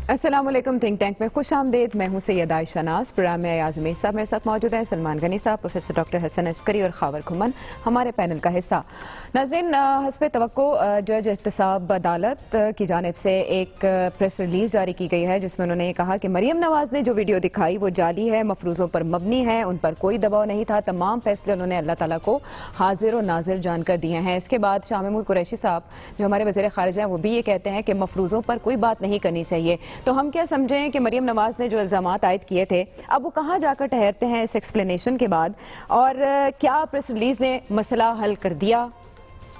السلام علیکم، think tank میں خوش آمدید. میں ہوں سید عائشہ ناز. پروگرام میں ایاز امیر صاحب میرے ساتھ موجود ہیں، سلمان غنی صاحب، پروفیسر ڈاکٹر حسن عسکری اور خاور کھمن ہمارے پینل کا حصہ. ناظرین، حسب توقع جج احتساب عدالت کی جانب سے ایک پریس ریلیز جاری کی گئی ہے جس میں انہوں نے کہا کہ مریم نواز نے جو ویڈیو دکھائی وہ جعلی ہے، مفروضوں پر مبنی ہے، ان پر کوئی دباؤ نہیں تھا، تمام فیصلے انہوں نے اللہ تعالیٰ کو حاضر و ناظر جان کر دیے ہیں. اس کے بعد شاہ محمود قریشی صاحب جو ہمارے وزیر خارجہ ہیں وہ بھی یہ کہتے ہیں کہ مفروضوں پر کوئی بات نہیں کرنی چاہیے. تو ہم کیا سمجھیں کہ مریم نواز نے جو الزامات عائد کیے تھے اب وہ کہاں جا کر ٹھہرتے ہیں اس ایکسپلینیشن کے بعد، اور کیا پریس ریلیز نے مسئلہ حل کر دیا؟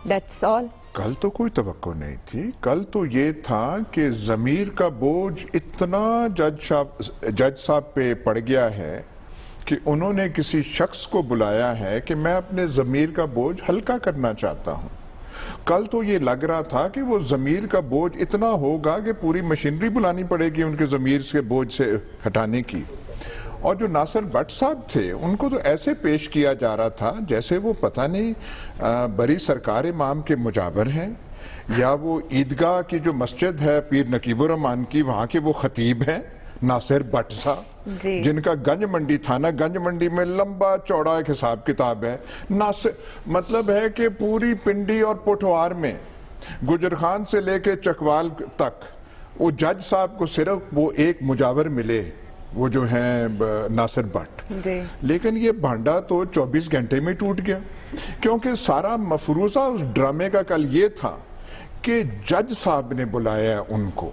That's all. کل تو کوئی توقع نہیں تھی. کل تو یہ تھا کہ ضمیر کا بوجھ اتنا جج صاحب پہ پڑ گیا ہے کہ انہوں نے کسی شخص کو بلایا ہے کہ میں اپنے ضمیر کا بوجھ ہلکا کرنا چاہتا ہوں. کل تو یہ لگ رہا تھا کہ وہ ضمیر کا بوجھ اتنا ہوگا کہ پوری مشینری بلانی پڑے گی ان کے ضمیر کے بوجھ سے ہٹانے کی. اور جو ناصر بٹ صاحب تھے ان کو تو ایسے پیش کیا جا رہا تھا جیسے وہ پتہ نہیں بری سرکار امام کے مجاور ہیں یا وہ عیدگاہ کی جو مسجد ہے پیر نقیب الرحمان کی وہاں کے وہ خطیب ہیں ناصر بٹ صاحب، جن کا گنج منڈی تھانہ گنج منڈی میں لمبا چوڑا ایک حساب کتاب ہے. مطلب ہے کہ پوری پنڈی اور پوٹھوار میں گجر خان سے لے کے چکوال تک وہ جج صاحب کو صرف وہ ایک مجاور ملے، وہ جو ہیں ناصر بٹ. لیکن یہ بھانڈا تو 24 گھنٹے میں ٹوٹ گیا، کیونکہ سارا مفروضہ اس ڈرامے کا کل یہ تھا کہ جج صاحب نے بلایا ان کو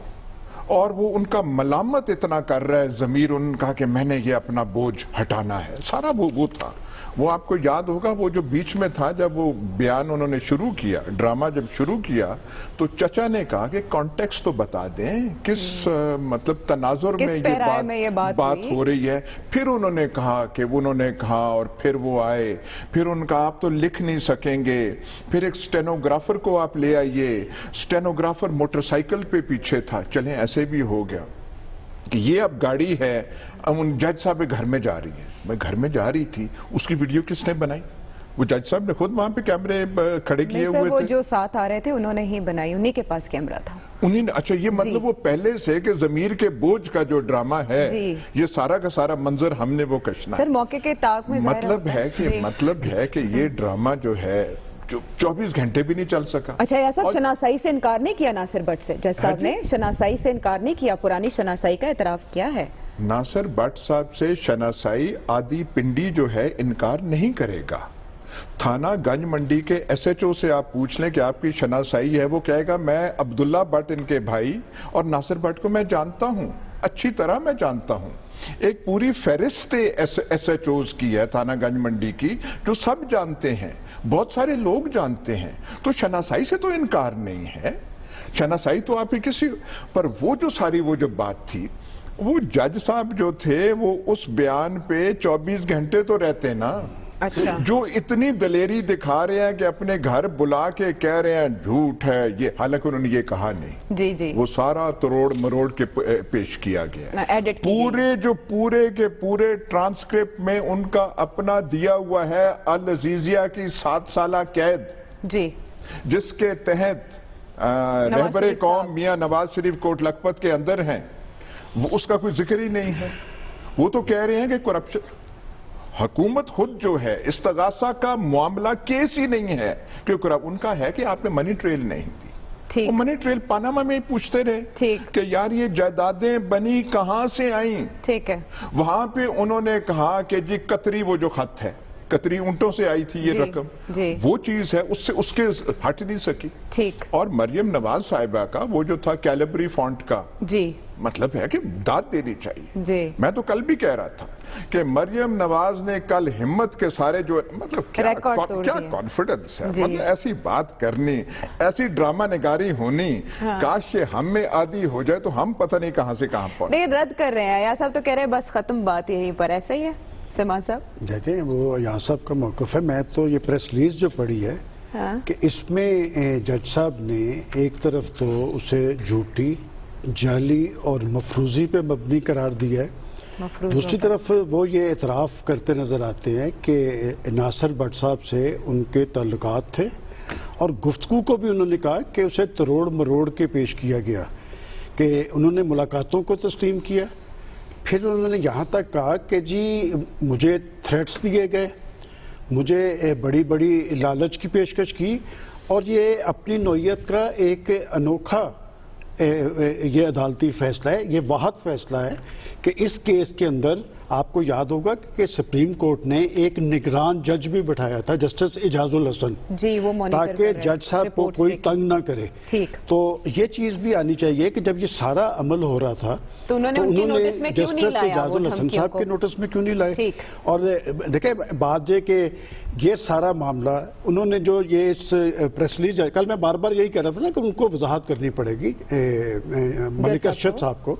اور وہ ان کا ملامت اتنا کر رہا ہے ضمیر ان کا کہ میں نے یہ اپنا بوجھ ہٹانا ہے. سارا وہ تھا. وہ آپ کو یاد ہوگا وہ جو بیچ میں تھا جب وہ بیان انہوں نے شروع کیا، ڈرامہ جب شروع کیا تو چچا نے کہا کہ کانٹیکسٹ تو بتا دیں کس مطلب تناظر میں یہ بات ہو رہی ہے. پھر انہوں نے کہا اور پھر وہ آئے، پھر ان کا آپ تو لکھ نہیں سکیں گے، پھر ایک سٹینوگرافر کو آپ لے آئیے. سٹینوگرافر موٹر سائیکل پہ پیچھے تھا. چلیں ایسے بھی ہو گیا کہ یہ اب گاڑی ہے، اب ان جج صاحب کے گھر میں جا رہی ہے. میں گھر میں جا رہی تھی، اس کی ویڈیو کس نے بنائی؟ وہ جج صاحب نے خود وہاں پہ کیمرے کھڑے کیے ہوئے تھے. وہ جو ساتھ آ رہے تھے انہوں نے ہی بنائی، انہی کے پاس کیمرہ تھا. اچھا، یہ مطلب وہ پہلے سے کہ ضمیر کے بوجھ کا جو ڈرامہ ہے یہ سارا کا سارا منظر ہم نے وہ کشنا ہے. سر موقع کے طاق میں مطلب ہے کہ یہ ڈرامہ جو ہے جو 24 گھنٹے بھی نہیں چل سکا. اچھا، یہ سب شناسائی سے انکار نہیں کیا ناصر بٹ سے؟ جج صاحب نے شناسائی سے انکار نہیں کیا، پرانی شناسائی کا اعتراف کیا ہے. ناصر بٹ صاحب سے شناسائی آدھی پنڈی جو ہے انکار نہیں کرے گا. تھانہ گنج منڈی کے ایس ایچ او سے آپ پوچھ لیں کہ آپ کی شناسائی ہے، وہ کہے گا میں عبداللہ بٹ ان کے بھائی اور ناصر بٹ کو میں جانتا ہوں، اچھی طرح میں جانتا ہوں. ایک پوری فہرست ایس ایچ اوز کی ہے تھانہ گنج منڈی کی جو سب جانتے ہیں، بہت سارے لوگ جانتے ہیں. تو شناسائی سے تو انکار نہیں ہے. شناسائی تو آپ ہی کسی پر وہ جو بات تھی، وہ جج صاحب جو تھے وہ اس بیان پہ 24 گھنٹے تو رہتے نا. اچھا، جو اتنی دلیری دکھا رہے ہیں کہ اپنے گھر بلا کے کہہ رہے ہیں جھوٹ ہے یہ، حالانکہ انہوں نے یہ کہا نہیں. وہ سارا تروڑ مروڑ کے پیش کیا گیا. پورے کے پورے ٹرانسکرپٹ میں ان کا اپنا دیا ہوا ہے العزیزیہ کی 7 سالہ قید، جس کے تحت رہبر قوم میاں نواز شریف کوٹ لکھپت کے اندر ہیں. وہ اس کا کوئی ذکر ہی نہیں ہے. وہ تو کہہ رہے ہیں کہ کرپشن، حکومت خود جو ہے استغاثہ کا معاملہ کیس ہی نہیں ہے کیونکہ ان کا ہے کہ آپ نے منی ٹریل نہیں دی. وہ منی ٹریل پاناما میں پوچھتے رہے کہ یار یہ جائیدادیں بنی کہاں سے آئیں. وہاں پہ انہوں نے کہا کہ جی قطری، وہ جو خط ہے قطری اونٹوں سے آئی تھی یہ رقم، وہ چیز ہے اس کے ہٹ نہیں سکی. اور مریم نواز صاحبہ کا وہ جو تھا کیلیبری فونٹ کا، مطلب ہے کہ داد دینی چاہیے. میں تو کل بھی کہہ رہا تھا کہ مریم نواز نے کل ہمت کے سارے جو مطلب کیا کانفیڈنس ہے، مطلب ایسی بات کرنی، ایسی ڈرامہ نگاری ہونی، کاش یہ ہم میں عادی ہو جائے تو ہم پتہ نہیں کہاں سے کہاں پہنچے. لیکن رد کر رہے ہیں یا صاحب، تو کہہ رہے ہیں بس ختم بات یہیں پر، ایسا ہی ہے سلمان صاحب؟ دیکھیں وہ یہاں صاحب کا موقف ہے. میں تو یہ پریس ریلیز جو پڑھی ہے کہ اس میں جج صاحب نے ایک طرف تو اسے جھوٹی، جعلی اور مفروضی پہ مبنی قرار دیا ہے، دوسری طرف وہ یہ اعتراف کرتے نظر آتے ہیں کہ ناصر بٹ صاحب سے ان کے تعلقات تھے اور گفتگو کو بھی انہوں نے کہا کہ اسے تروڑ مروڑ کے پیش کیا گیا. کہ انہوں نے ملاقاتوں کو تسلیم کیا، پھر انہوں نے یہاں تک کہا کہ جی مجھے تھریٹس دیے گئے، مجھے بڑی بڑی لالچ کی پیشکش کی، اور یہ اپنی نوعیت کا ایک انوکھا یہ عدالتی فیصلہ ہے، یہ واحد فیصلہ ہے کہ اس کیس کے اندر آپ کو یاد ہوگا کہ سپریم کورٹ نے ایک نگران جج بھی بٹھایا تھا، جسٹس اعجاز الحسن، جی وہ تاکہ جج صاحب کو کوئی تنگ نہ کرے. ٹھیک. تو یہ چیز بھی آنی چاہیے کہ جب یہ سارا عمل ہو رہا تھا تو انہوں نے ان کی نوٹس میں کیوں نہیں جسٹس لایا اعجاز الحسن صاحب کے نوٹس میں کیوں نہیں لائے. ٹھیک. اور دیکھیں بات یہ کہ یہ سارا معاملہ انہوں نے جو یہ اس پریس ریلیز، کل میں بار بار یہی کہہ رہا تھا نا کہ ان کو وضاحت کرنی پڑے گی ملک ارشد صاحب کو،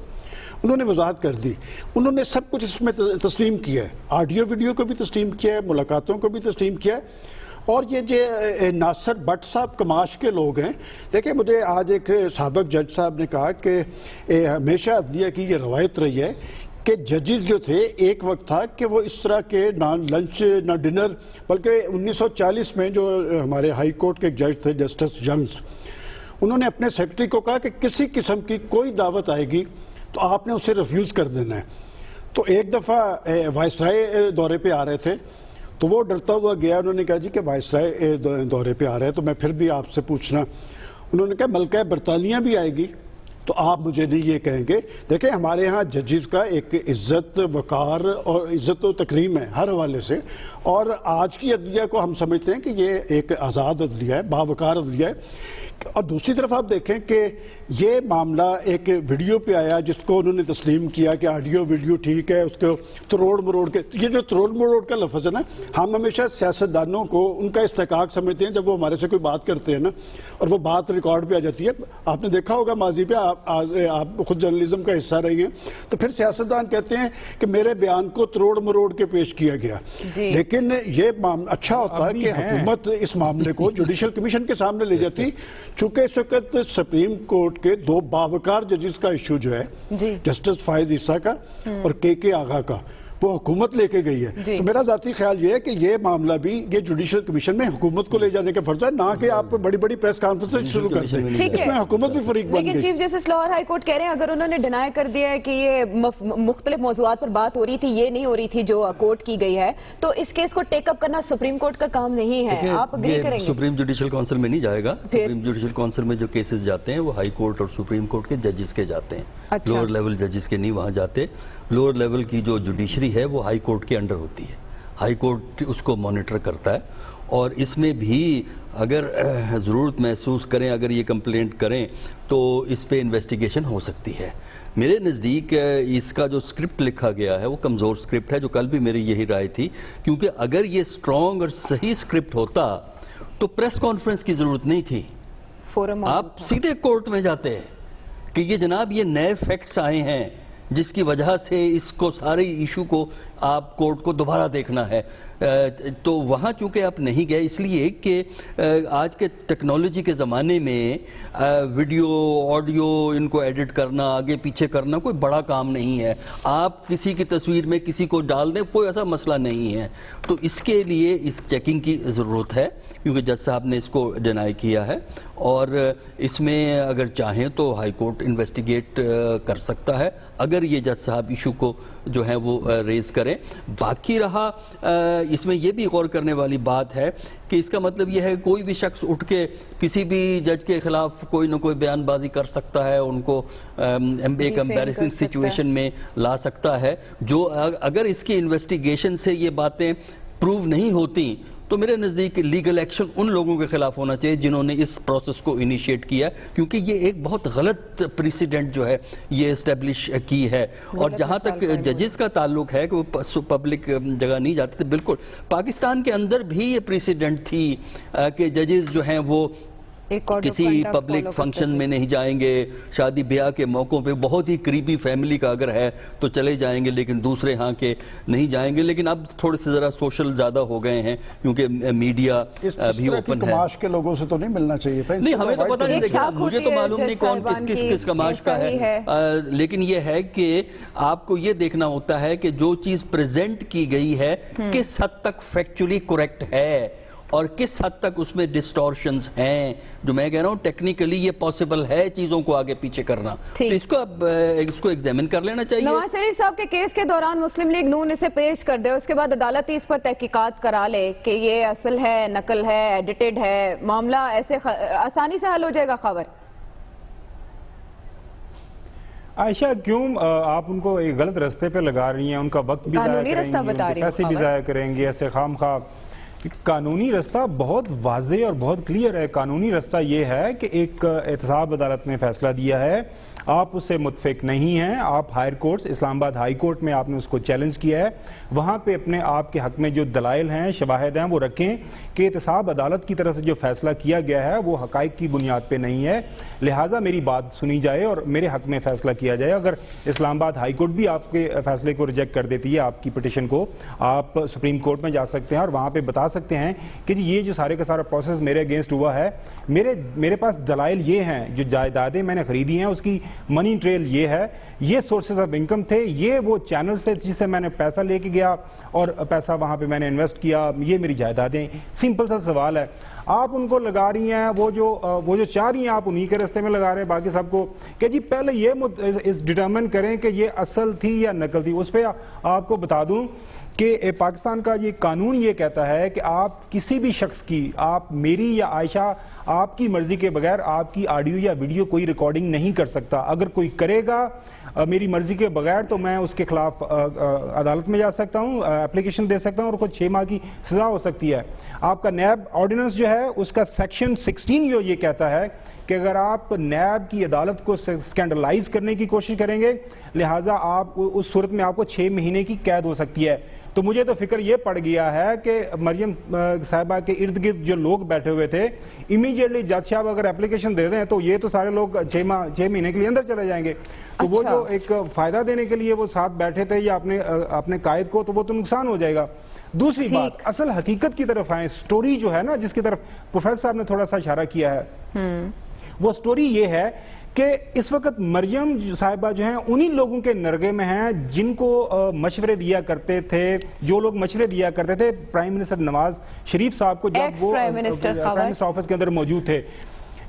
انہوں نے وضاحت کر دی. انہوں نے سب کچھ اس میں تسلیم کیا ہے، آڈیو ویڈیو کو بھی تسلیم کیا ہے، ملاقاتوں کو بھی تسلیم کیا ہے. اور یہ جو ناصر بٹ صاحب کماش کے لوگ ہیں، دیکھیں مجھے آج ایک سابق جج صاحب نے کہا کہ ہمیشہ عدلیہ کی یہ روایت رہی ہے کہ ججز جو تھے ایک وقت تھا کہ وہ اس طرح کے نہ لنچ نہ ڈنر، بلکہ 1940 میں جو ہمارے ہائی کورٹ کے جج تھے جسٹس ینگز، انہوں نے اپنے سیکرٹری کو کہا کہ کسی قسم کی کوئی دعوت آئے گی تو آپ نے اسے ریفیوز کر دینا ہے. تو ایک دفعہ وائسرائے دورے پہ آ رہے تھے تو وہ ڈرتا ہوا گیا، انہوں نے کہا جی کہ وائسرائے دورے پہ آ رہے ہیں تو میں پھر بھی آپ سے پوچھنا. انہوں نے کہا ملکہ برطانیہ بھی آئے گی تو آپ مجھے نہیں یہ کہیں گے. دیکھیں ہمارے ہاں ججز کا ایک عزت وقار اور عزت و تکریم ہے ہر حوالے سے، اور آج کی عدلیہ کو ہم سمجھتے ہیں کہ یہ ایک آزاد عدلیہ ہے، باوقار عدلیہ ہے. اور دوسری طرف آپ دیکھیں کہ یہ معاملہ ایک ویڈیو پہ آیا جس کو انہوں نے تسلیم کیا کہ آڈیو ویڈیو ٹھیک ہے، اس کو تروڑ مروڑ کے، یہ جو تروڑ مروڑ کا لفظ ہے نا، ہم ہمیشہ سیاستدانوں کو ان کا استحقاق سمجھتے ہیں جب وہ ہمارے سے کوئی بات کرتے ہیں نا اور وہ بات ریکارڈ پہ آ جاتی ہے. آپ نے دیکھا ہوگا ماضی پہ، آپ خود جرنلزم کا حصہ رہی ہیں، تو پھر سیاستدان کہتے ہیں کہ میرے بیان کو تروڑ مروڑ کے پیش کیا گیا. لیکن یہ اچھا ہوتا ہے کہ حکومت اس معاملے کو جوڈیشل کمیشن کے سامنے لے جاتی. چونکہ اس وقت سپریم کورٹ کے دو باوقار ججز کا ایشو جو ہے، جسٹس فائز عیسیٰ کا اور کے آغا کا، وہ حکومت لے کے گئی ہے. تو میرا ذاتی خیال یہ ہے کہ یہ معاملہ بھی یہ جوڈیشل کمیشن میں حکومت کو لے جانے کا فرض ہے، نہ کہ آپ بڑی بڑی پریس کانفرنس شروع کر دیں. اس میں حکومت بھی فریق بن گئی. لیکن chief justice Lahore high court کہہ رہے ہیں اگر انہوں نے ڈینائی کر دیا ہے کہ یہ مختلف موضوعات پر بات ہو رہی تھی، یہ نہیں ہو رہی تھی جو کورٹ کی گئی ہے، تو اس کیس کو ٹیک اپ کرنا سپریم کورٹ کا کام نہیں ہے. آپ اگری کریں گے؟ سپریم جوڈیشل کونسل میں نہیں جائے گا. سپریم جوڈیشل کونسل میں جو کیسز جاتے ہیں وہ ہائی کورٹ اور سپریم کورٹ کے ججز کے جاتے ہیں. لوور لیول ججز کے نہیں وہاں جاتے. لوور لیول کی جو جوڈیشری ہے وہ ہائی کورٹ کے انڈر ہوتی ہے. ہائی کورٹ اس کو مانیٹر کرتا ہے، اور اس میں بھی اگر ضرورت محسوس کریں، اگر یہ کمپلینٹ کریں تو اس پہ انویسٹیگیشن ہو سکتی ہے. میرے نزدیک اس کا جو اسکرپٹ لکھا گیا ہے وہ کمزور اسکرپٹ ہے، جو کل بھی میری یہی رائے تھی، کیونکہ اگر یہ اسٹرانگ اور صحیح اسکرپٹ ہوتا تو پریس کانفرنس کی ضرورت نہیں تھی. آپ سیدھے کورٹ میں جاتے کہ یہ جناب یہ نئے فیکٹس آئے ہیں جس کی وجہ سے اس کو سارے ایشو کو آپ کورٹ کو دوبارہ دیکھنا ہے. تو وہاں چونکہ آپ نہیں گئے اس لیے کہ آج کے ٹیکنالوجی کے زمانے میں ویڈیو آڈیو ان کو ایڈٹ کرنا، آگے پیچھے کرنا کوئی بڑا کام نہیں ہے. آپ کسی کی تصویر میں کسی کو ڈال دیں، کوئی ایسا مسئلہ نہیں ہے. تو اس کے لیے اس چیکنگ کی ضرورت ہے، کیونکہ جج صاحب نے اس کو ڈینائی کیا ہے، اور اس میں اگر چاہیں تو ہائی کورٹ انویسٹیگیٹ کر سکتا ہے اگر یہ جج صاحب ایشو کو جو ہے وہ ریز کریں. باقی رہا اس میں یہ بھی غور کرنے والی بات ہے کہ اس کا مطلب یہ ہے کہ کوئی بھی شخص اٹھ کے کسی بھی جج کے خلاف کوئی نہ کوئی بیان بازی کر سکتا ہے، ان کو ایک امبیرسنگ سچویشن میں لا سکتا ہے. جو اگر اس کی انویسٹیگیشن سے یہ باتیں پروو نہیں ہوتی تو میرے نزدیک لیگل ایکشن ان لوگوں کے خلاف ہونا چاہیے جنہوں نے اس پروسیس کو انیشیٹ کیا، کیونکہ یہ ایک بہت غلط پریسیڈنٹ جو ہے یہ اسٹیبلش کی ہے. اور جہاں تک ججز کا تعلق ہے کہ وہ پبلک جگہ نہیں جاتے تھے، بالکل پاکستان کے اندر بھی یہ پریسیڈنٹ تھی کہ ججز جو ہیں وہ کسی پبلک فنکشن میں نہیں جائیں گے، شادی بیاہ کے موقعوں پہ بہت ہی قریبی فیملی کا اگر ہے تو چلے جائیں گے، لیکن دوسرے ہاں کے نہیں جائیں گے. لیکن اب تھوڑے سے ذرا سوشل زیادہ ہو گئے ہیں کیونکہ میڈیا بھی اوپن ہے. کماش کے لوگوں سے تو نہیں ملنا چاہیے تھا. نہیں، ہمیں تو پتہ نہیں، دیکھیں مجھے تو معلوم نہیں کون کس کماش کا ہے، لیکن یہ ہے کہ آپ کو یہ دیکھنا ہوتا ہے کہ جو چیز پریزنٹ کی گئی ہے کس حد تک فیکچولی کریکٹ ہے، اور کس حد تک اس میں ڈسٹورشنز ہیں. جو میں کہہ رہا ہوں ٹیکنیکلی یہ پاسبل ہے چیزوں کو آگے پیچھے کرنا, تو اس کو ایگزامن کر لینا چاہیے. نواز شریف صاحب کے کیس کے دوران مسلم لیگ نون اسے پیش کر دے, اس کے بعد عدالت اس پر تحقیقات کرا لے کہ یہ اصل ہے, نقل ہے, ایڈیٹڈ ہے, معاملہ ایسے آسانی سے حل ہو جائے گا خاور؟ عائشہ کیوں آپ ان کو ایک غلط رستے پہ لگا رہی ہیں, ان کا وقت بھی ضائع کریں گی, ان کے پیسے بھی ضائع کریں گے ایسے خام خواہ. قانونی رستہ بہت واضح اور بہت کلیئر ہے. قانونی رستہ یہ ہے کہ ایک احتساب عدالت نے فیصلہ دیا ہے, آپ اس سے متفق نہیں ہیں, آپ ہائر کورٹس اسلام آباد ہائی کورٹ میں آپ نے اس کو چیلنج کیا ہے, وہاں پہ اپنے آپ کے حق میں جو دلائل ہیں, شواہد ہیں, وہ رکھیں کہ احتساب عدالت کی طرف سے جو فیصلہ کیا گیا ہے وہ حقائق کی بنیاد پہ نہیں ہے, لہٰذا میری بات سنی جائے اور میرے حق میں فیصلہ کیا جائے. اگر اسلام آباد ہائی کورٹ بھی آپ کے فیصلے کو ریجیکٹ کر دیتی ہے, آپ کی پٹیشن کو, آپ سپریم کورٹ میں جا سکتے ہیں اور وہاں پہ بتا سکتے ہیں کہ جی یہ جو سارے کا سارا پروسیس میرے اگینسٹ ہوا ہے, میرے پاس دلائل یہ ہیں, جو جائیدادیں میں نے خریدی ہیں اس کی منی ٹریل یہ ہے, یہ سورسز آف انکم تھے, یہ وہ چینلز تھے جس سے میں نے پیسہ لے کے گیا اور پیسہ وہاں پہ میں نے انویسٹ کیا, یہ میری جائیدادیں. سمپل سا سوال ہے. آپ ان کو لگا رہی ہیں وہ جو چاہ رہی ہیں آپ انہی کے رستے میں لگا رہے ہیں باقی سب کو, کہ جی پہلے یہ ڈٹرمن کریں کہ یہ اصل تھی یا نقل تھی. اس پہ آپ کو بتا دوں کہ پاکستان کا یہ قانون یہ کہتا ہے کہ آپ کسی بھی شخص کی, آپ میری یا عائشہ, آپ کی مرضی کے بغیر آپ کی آڈیو یا ویڈیو کوئی ریکارڈنگ نہیں کر سکتا. اگر کوئی کرے گا میری مرضی کے بغیر تو میں اس کے خلاف عدالت میں جا سکتا ہوں, اپلیکیشن دے سکتا ہوں اور کچھ 6 ماہ کی سزا ہو سکتی ہے. آپ کا نیب آرڈیننس جو ہے اس کا سیکشن 16 یہ کہتا ہے کہ اگر آپ نیب کی عدالت کو سکینڈلائز کرنے کی کوشش کریں گے, لہٰذا آپ اس صورت میں آپ کو 6 مہینے کی قید ہو سکتی ہے. تو مجھے تو فکر یہ پڑ گیا ہے کہ مریم صاحبہ کے ارد گرد جو لوگ بیٹھے ہوئے تھے, امیجیٹلی جج صاحب اگر اپلیکیشن دے دیں تو یہ تو سارے لوگ 6 مہینے کے لیے اندر چلے جائیں گے. تو وہ جو ایک فائدہ دینے کے لیے وہ ساتھ بیٹھے تھے یا اپنے قائد کو, تو وہ تو نقصان ہو جائے گا. دوسری بات, اصل حقیقت کی طرف آئیں. سٹوری جو ہے نا جس کی طرف پروفیسر صاحب نے تھوڑا سا اشارہ کیا ہے, وہ سٹوری یہ ہے کہ اس وقت مریم صاحبہ جو ہیں انہی لوگوں کے نرغے میں ہیں جن کو مشورے دیا کرتے تھے, جو لوگ مشورے دیا کرتے تھے پرائم منسٹر نواز شریف صاحب کو جب وہ پرائم منسٹر آفس کے اندر موجود تھے.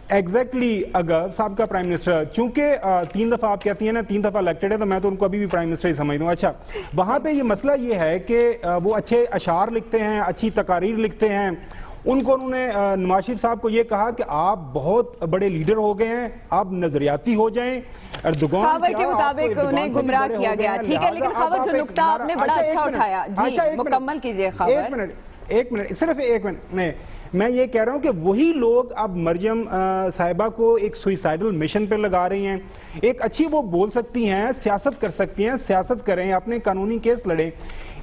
ایگزیکٹلی اگر صاحب کا پرائم منسٹر, چونکہ 3 دفعہ آپ کہتی ہیں نا 3 دفعہ الیکٹڈ ہے, تو میں تو ان کو ابھی بھی پرائم منسٹر ہی سمجھتا ہوں. اچھا, وہاں پہ یہ مسئلہ یہ ہے کہ وہ اچھے اشعار لکھتے ہیں, اچھی تقاریر لکھتے ہیں. ان کو انہوں نے نواز شریف صاحب کو یہ کہا کہ آپ بہت بڑے لیڈر ہو گئے ہیں, آپ نظریاتی ہو جائیں. خاور کے مطابق انہیں گمراہ کیا گیا, ٹھیک ہے, لیکن خاور جو نقطہ آپ نے بڑا اچھا اٹھایا, جی مکمل کیجئے خاور. ایک منٹ, صرف ایک منٹ. میں یہ کہہ رہا ہوں کہ وہی لوگ اب مریم صاحبہ کو ایک سوئسائڈل مشن پہ لگا رہی ہیں. ایک اچھی وہ بول سکتی ہیں, سیاست کر سکتی ہیں, سیاست کریں, اپنے قانونی کیس لڑیں.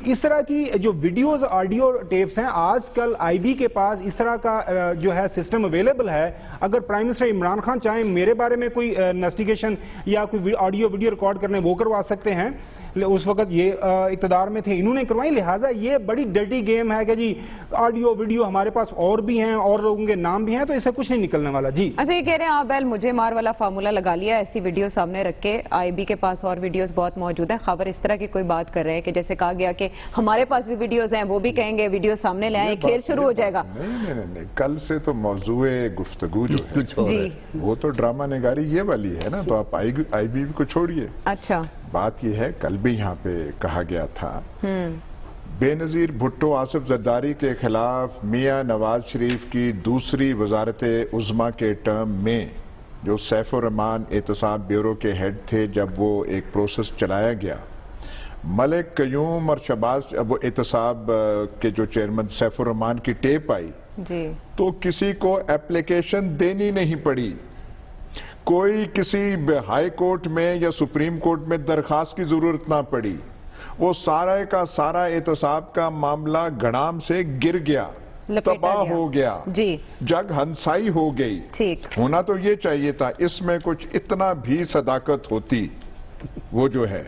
اس طرح کی جو ویڈیوز آڈیو ٹیپس ہیں, آج کل آئی بی کے پاس اس طرح کا جو ہے سسٹم اویلیبل ہے. اگر پرائم منسٹر عمران خان چاہیں میرے بارے میں کوئی انویسٹیگیشن یا کوئی آڈیو ویڈیو ریکارڈ کرنے, وہ کروا سکتے ہیں. اس وقت یہ اقتدار میں تھے, انہوں نے کروائی. لہٰذا یہ بڑی ڈرٹی گیم ہے کہ جی آڈیو ویڈیو ہمارے پاس اور بھی ہیں, اور لوگوں کے نام بھی ہیں, تو اس سے کچھ نہیں نکلنے والا. جی اچھا, یہ کہہ رہے ہیں آپ بیل مجھے مار والا فارمولہ لگا لیا, ایسی ویڈیو سامنے رکھ کے. آئی بی کے پاس اور ویڈیوز بہت موجود ہیں. خبر اس طرح کی کوئی بات کر رہے ہیں کہ جیسے کہا گیا کہ ہمارے پاس بھی ویڈیوز ہیں, وہ بھی کہیں گے ویڈیو سامنے لے آئیں, کھیل شروع ہو جائے گا. نہیں, کل سے تو موضوع گفتگو جو ہے وہ تو ڈرامہ نگاری یہ والی ہے نا, تو آپ آئی بی کو چھوڑیے. اچھا, بات یہ ہے, کل بھی یہاں پہ کہا گیا تھا بے نظیر بھٹو آصف زرداری کے خلاف میاں نواز شریف کی دوسری وزارت عظمیٰ کے ٹرم میں جو سیف الرحمان احتساب بیورو کے ہیڈ تھے, جب وہ ایک پروسیس چلایا گیا, ملک قیوم اور شہباز, وہ احتساب کے جو چیئرمین سیف الرحمان کی ٹیپ آئی تو کسی کو اپلیکیشن دینی نہیں پڑی, کوئی کسی ہائی کورٹ میں یا سپریم کورٹ میں درخواست کی ضرورت نہ پڑی. وہ سارا کا سارا احتساب کا معاملہ گھڑام سے گر گیا, تباہ ہو گیا, جگ ہنسائی ہو گئی. ہونا تو یہ چاہیے تھا, اس میں کچھ اتنا بھی صداقت ہوتی. وہ جو ہے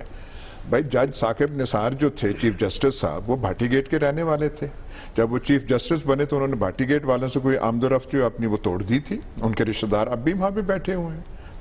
بھائی, جج ثاقب نثار جو تھے چیف جسٹس صاحب, وہ بھاٹی گیٹ کے رہنے والے تھے. جب وہ چیف جسٹس بنے تو انہوں نے بھاٹی گیٹ والوں سے کوئی آمد و رفت جو اپنی وہ توڑ دی تھی. ان کے رشتہ دار اب بھی وہاں پہ بیٹھے ہوئے ہیں.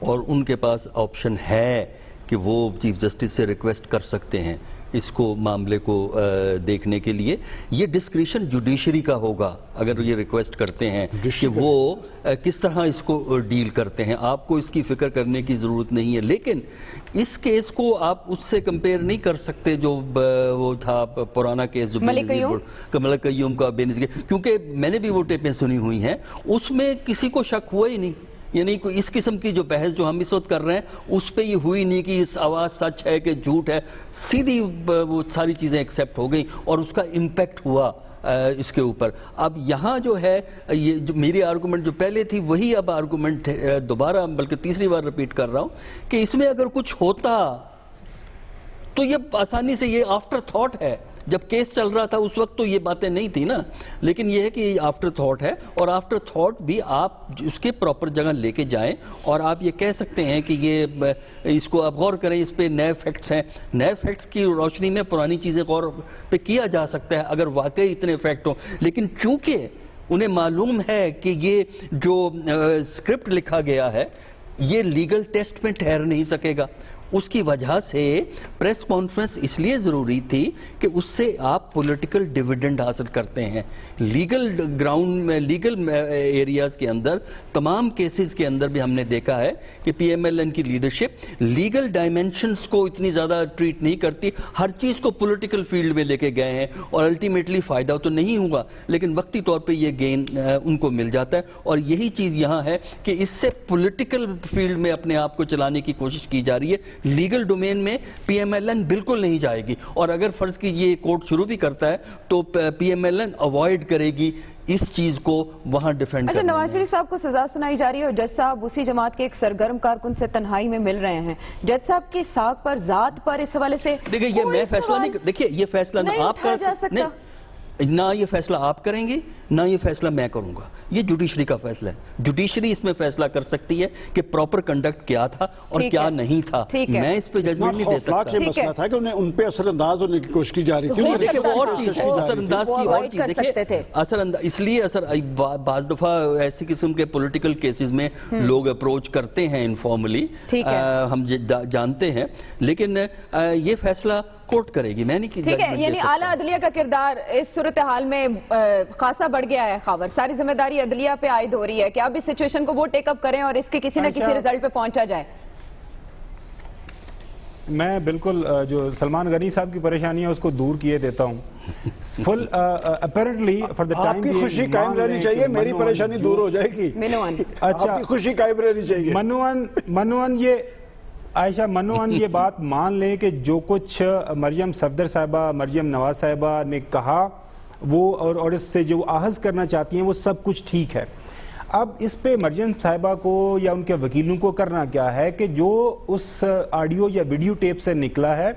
اور ان کے پاس آپشن ہے کہ وہ چیف جسٹس سے ریکویسٹ کر سکتے ہیں اس کو معاملے کو دیکھنے کے لیے. یہ ڈسکریشن جوڈیشری کا ہوگا اگر یہ ریکویسٹ کرتے ہیں کہ وہ کس طرح اس کو ڈیل کرتے ہیں. آپ کو اس کی فکر کرنے کی ضرورت نہیں ہے. لیکن اس کیس کو آپ اس سے کمپیئر نہیں کر سکتے جو وہ تھا پرانا کیس جو ملک قیوم کا بے نظیر, کیونکہ میں نے بھی وہ ٹیپیں سنی ہوئی ہیں, اس میں کسی کو شک ہوا ہی نہیں. یعنی اس قسم کی جو بحث جو ہم اس وقت کر رہے ہیں اس پہ یہ ہوئی نہیں کہ اس آواز سچ ہے کہ جھوٹ ہے, سیدھی وہ ساری چیزیں ایکسیپٹ ہو گئیں اور اس کا امپیکٹ ہوا اس کے اوپر. اب یہاں جو ہے یہ جو میری آرگومنٹ جو پہلے تھی وہی اب آرگومنٹ دوبارہ بلکہ تیسری بار رپیٹ کر رہا ہوں کہ اس میں اگر کچھ ہوتا تو یہ آسانی سے یہ آفٹر تھاٹ ہے. جب کیس چل رہا تھا اس وقت تو یہ باتیں نہیں تھی نا, لیکن یہ ہے کہ یہ آفٹر تھاٹ ہے, اور آفٹر تھاٹ بھی آپ اس کے پراپر جگہ لے کے جائیں اور آپ یہ کہہ سکتے ہیں کہ یہ اس کو آپ غور کریں, اس پہ نئے فیکٹس ہیں, نئے فیکٹس کی روشنی میں پرانی چیزیں غور پہ کیا جا سکتا ہے اگر واقعی اتنے فیکٹ ہوں. لیکن چونکہ انہیں معلوم ہے کہ یہ جو اسکرپٹ لکھا گیا ہے یہ لیگل ٹیسٹ میں ٹھہر نہیں سکے گا, اس کی وجہ سے پریس کانفرنس اس لیے ضروری تھی کہ اس سے آپ پولیٹیکل ڈیویڈنڈ حاصل کرتے ہیں. لیگل گراؤنڈ میں لیگل ایریاز کے اندر تمام کیسز کے اندر بھی ہم نے دیکھا ہے کہ پی ایم ایل این کی لیڈرشپ لیگل ڈائمینشنز کو اتنی زیادہ ٹریٹ نہیں کرتی, ہر چیز کو پولیٹیکل فیلڈ میں لے کے گئے ہیں اور الٹیمیٹلی فائدہ تو نہیں ہوگا لیکن وقتی طور پہ یہ گین ان کو مل جاتا ہے. اور یہی چیز یہاں ہے کہ اس سے پولیٹیکل فیلڈ میں اپنے آپ کو چلانے کی کوشش کی جا رہی ہے. لیگل ڈومین میں پی ایم ایل این بالکل نہیں جائے گی, اور اگر فرض کی یہ کورٹ شروع بھی کرتا ہے تو P M L N avoid کرے گی اس چیز کو وہاں ڈیفینڈ کرنے. نواز شریف صاحب کو سزا سنائی جا رہی ہے اور جج صاحب اسی جماعت کے ایک سرگرم کارکن سے تنہائی میں مل رہے ہیں. جج صاحب کی ساکھ پر ذات پر اس حوالے سے دیکھیں یہ میں فیصلہ نہیں, دیکھیں یہ فیصلہ نہ آپ کر سکتے, نہ یہ فیصلہ آپ کریں گے نہ یہ فیصلہ میں کروں گا, یہ جوڈیشری کا فیصلہ ہے. جوڈیشری اس میں فیصلہ کر سکتی ہے کہ پراپر کنڈکٹ کیا تھا اور کیا نہیں تھا. میں اس پہ ججمنٹ نہیں دے سکتا. یہ مسئلہ تھا کہ ان پہ اثر انداز ہونے کی کوشش کی جا رہی تھی. دیکھیں وہ اور چیز ہے, اثر انداز کی اور چیز. دیکھیں اثر انداز اس لیے بعض دفعہ ایسی قسم کے پولیٹیکل کیسز میں لوگ اپروچ کرتے ہیں انفارملی, ہم جانتے ہیں, لیکن یہ فیصلہ کورٹ کرے گی. میں نہیں کی ٹھیک ہے, یعنی اعلیٰ عدلیہ کا کردار اس صورتحال میں خاصا بڑھ گیا ہے. خاور ساری ذمہ داری عدلیہ پہ عائد ہو رہی ہے کہ اب اس سچویشن کو وہ ٹیک اپ کریں اور اس کے کسی نہ کسی رزلٹ پہ پہنچا جائے. میں بالکل جو سلمان غنی صاحب کی پریشانی ہے اس کو دور کیے دیتا ہوں. فل اپیرنٹلی فار دا ٹائم آپ کی خوشی قائم رہنی چاہیے, میری پریشانی دور ہو جائے گی. آپ کی خوشی قائم رہنی چاہیے. منوان یہ عائشہ منوان یہ بات مان لیں کہ جو کچھ مریم صفدر صاحبہ, مریم نواز صاحبہ نے کہا وہ اور اس سے جو آہذ کرنا چاہتی ہیں وہ سب کچھ ٹھیک ہے. اب اس پہ مریم صاحبہ کو یا ان کے وکیلوں کو کرنا کیا ہے کہ جو اس آڈیو یا ویڈیو ٹیپ سے نکلا ہے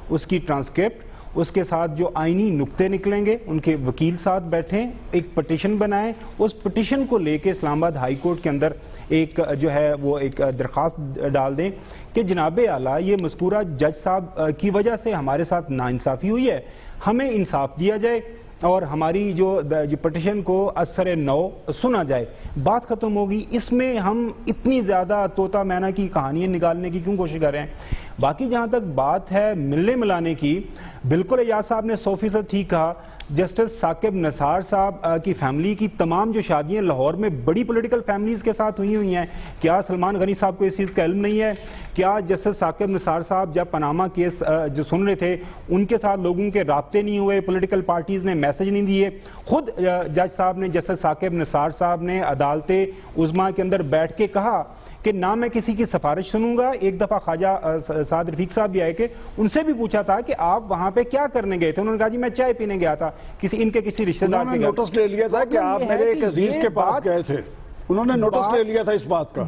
اس کی ٹرانسکرپٹ, اس کے ساتھ جو آئینی نقطے نکلیں گے, ان کے وکیل ساتھ بیٹھیں, ایک پٹیشن بنائیں, اس پٹیشن کو لے کے اسلام آباد ہائی کورٹ کے اندر ایک جو ہے وہ ایک درخواست ڈال دیں کہ جناب اعلیٰ یہ مذکورہ جج صاحب کی وجہ سے ہمارے ساتھ ناانصافی ہوئی ہے, ہمیں انصاف دیا جائے اور ہماری جو پٹیشن کو اثر نو سنا جائے. بات ختم ہوگی. اس میں ہم اتنی زیادہ طوطا مینا کی کہانیاں نکالنے کی کیوں کوشش کر رہے ہیں؟ باقی جہاں تک بات ہے ملنے ملانے کی, بالکل ایاز صاحب نے 100% ٹھیک کہا. جسٹس ثاقب نثار صاحب کی فیملی کی تمام جو شادیاں لاہور میں بڑی پولیٹیکل فیملیز کے ساتھ ہوئی ہیں, کیا سلمان غنی صاحب کو اس چیز کا علم نہیں ہے؟ کیا جسٹس ثاقب نثار صاحب جب پاناما کیس جو سن رہے تھے ان کے ساتھ لوگوں کے رابطے نہیں ہوئے, پولیٹیکل پارٹیز نے میسج نہیں دیے؟ خود جج صاحب نے, جسٹس ثاقب نثار صاحب نے عدالت عظمیٰ کے اندر بیٹھ کے کہا کہ نہ میں کسی کی سفارش سنوں گا. ایک دفعہ خواجہ سعد رفیق صاحب بھی آئے کہ ان سے بھی پوچھا تھا کہ آپ وہاں پہ کیا کرنے گئے تھے, انہوں نے کہا جی میں چائے پینے گیا تھا ان کے کسی رشتہ دار کے گھر. نوٹس لے لیا تھا کہ آپ میرے ایک عزیز کے پاس گئے تھے, انہوں نے نوٹس لے لیا تھا اس بات کا.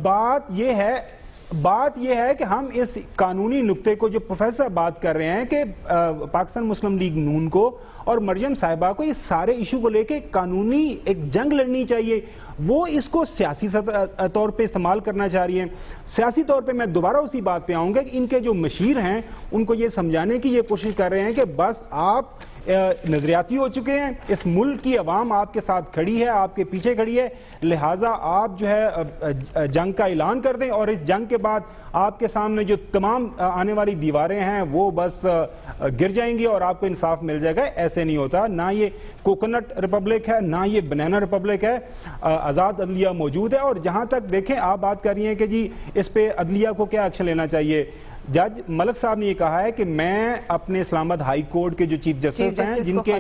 بات یہ ہے کہ ہم اس قانونی نقطے کو جو پروفیسر بات کر رہے ہیں کہ پاکستان مسلم لیگ نون کو اور مریم صاحبہ کو اس سارے ایشو کو لے کے قانونی ایک جنگ لڑنی چاہیے, وہ اس کو سیاسی طور پہ استعمال کرنا چاہ رہی ہیں. سیاسی طور پہ میں دوبارہ اسی بات پہ آؤں گا کہ ان کے جو مشیر ہیں ان کو یہ سمجھانے کی یہ کوشش کر رہے ہیں کہ بس آپ نظریاتی ہو چکے ہیں. اس ملک کی عوام آپ کے ساتھ کھڑی ہے, آپ کے پیچھے کھڑی ہے, لہٰذا آپ جو ہے جنگ کا اعلان کر دیں, اور اس جنگ کے بعد آپ کے سامنے جو تمام آنے والی دیواریں ہیں وہ بس گر جائیں گی اور آپ کو انصاف مل جائے گا. ایسے نہیں ہوتا. نہ یہ کوکونٹ ریپبلک ہے, نہ یہ بنانا ریپبلک ہے. آزاد عدلیہ موجود ہے. اور جہاں تک دیکھیں آپ بات کر رہی ہیں کہ جی اس پہ عدلیہ کو کیا ایکشن لینا چاہیے, جج ملک صاحب نے یہ کہا ہے کہ میں اپنے اسلام آباد ہائی کورٹ کے جو چیف جسٹس ہیں جن کے